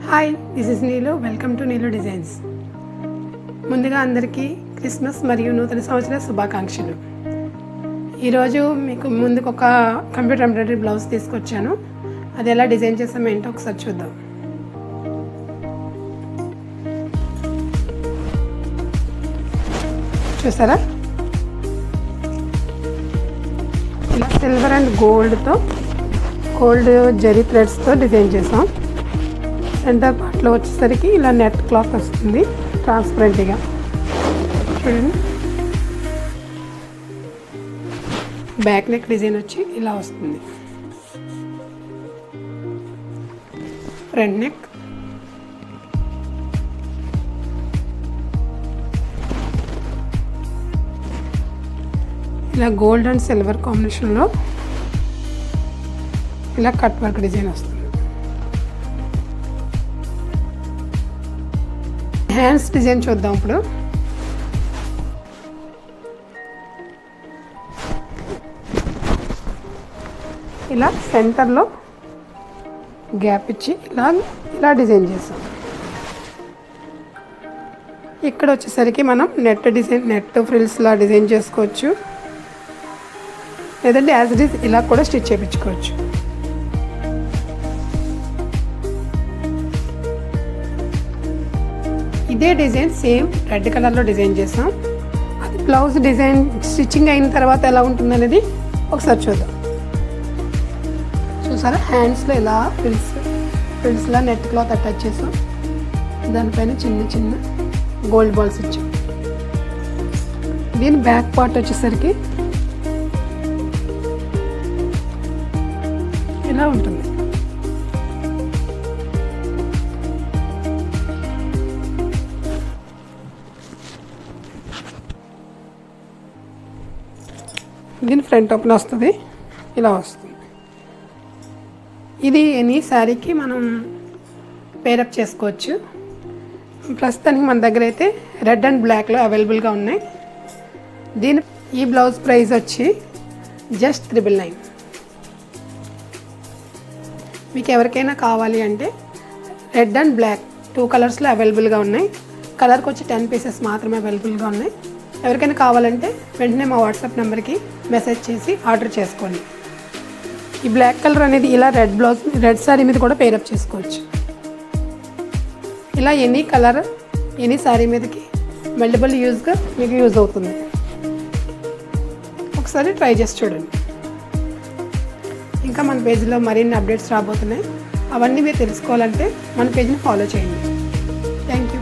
Hi, this is Neelu. Welcome to Neelu designs. ముందుగా అందరికీ Christmas మరియు నూతన సంవత్సర శుభాకాంక్షలు. ఈరోజు మీకు ముందుకు ఒక కంప్యూటర్ ఎంబ్రాయిడరీ బ్లౌజ్ తీసుకొచ్చాను. అది ఎలా డిజైన్ చేసామో ఏంటో ఒకసారి చూద్దాం. చూసారా, ఇలా సిల్వర్ అండ్ గోల్డ్ జరీ థ్రెడ్స్తో డిజైన్ చేసాం. సెంటర్ పార్ట్లో వచ్చేసరికి ఇలా నెట్ క్లాత్ వస్తుంది ట్రాన్స్పరెంట్గా. చూడండి, బ్యాక్ నెక్ డిజైన్ వచ్చి ఇలా వస్తుంది. ఫ్రంట్ నెక్, ఇలా గోల్డ్ అండ్ సిల్వర్ కాంబినేషన్లో ఇలా కట్ వర్క్ డిజైన్ వస్తుంది. హ్యాండ్స్ డిజైన్ చూద్దాం ఇప్పుడు. ఇలా సెంటర్లో గ్యాప్ ఇచ్చి ఇలా డిజైన్ చేసాం. ఇక్కడ వచ్చేసరికి మనం నెట్ ఫ్రిల్స్లా డిజైన్ చేసుకోవచ్చు, లేదంటే యాజ్ ఇట్ ఈజ్ ఇలా కూడా స్టిచ్ చేయించుకోవచ్చు. ఇదే డిజైన్ సేమ్ రెడ్ కలర్లో డిజైన్ చేసాం. అది బ్లౌజ్ డిజైన్ స్టిచ్చింగ్ అయిన తర్వాత ఎలా ఉంటుంది అనేది ఒకసారి చూద్దాం. చూసారా, హ్యాండ్స్లో ఇలా ఫ్రిల్స్లా నెట్ క్లాత్ అటాచ్ చేసాం. దానిపైన చిన్న చిన్న గోల్డ్ బాల్స్ ఇచ్చాం. దీని బ్యాక్ పార్ట్ వచ్చేసరికి ఇలా ఉంటుంది. దీని ఫ్రంట్ ఓపెన్ వస్తుంది, ఇలా వస్తుంది. ఇది ఎనీ శారీకి మనం పేరప్ చేసుకోవచ్చు. ప్రస్తుతానికి మన దగ్గర అయితే రెడ్ అండ్ బ్లాక్లో అవైలబుల్గా ఉన్నాయి. ఈ బ్లౌజ్ ప్రైస్ వచ్చి జస్ట్ 999. మీకు ఎవరికైనా కావాలి అంటే రెడ్ అండ్ బ్లాక్ 2 కలర్స్లో అవైలబుల్గా ఉన్నాయి. కలర్కి వచ్చి 10 పీసెస్ మాత్రమే అవైలబుల్గా ఉన్నాయి. ఎవరికైనా కావాలంటే వెంటనే మా వాట్సాప్ నెంబర్కి మెసేజ్ చేసి ఆర్డర్ చేసుకోండి. ఈ బ్లాక్ కలర్ అనేది ఇలా రెడ్ శారీ మీద కూడా పేరప్ చేసుకోవచ్చు. ఇలా ఎనీ కలర్ ఎనీ శారీ మీదకి మల్టిపుల్ యూజ్గా మీకు యూజ్ అవుతుంది. ఒకసారి ట్రై చేసి చూడండి. ఇంకా మన పేజీలో మరిన్ని అప్డేట్స్ రాబోతున్నాయి. అవన్నీ మీరు తెలుసుకోవాలంటే మన పేజ్ని ఫాలో చేయండి. Thank you.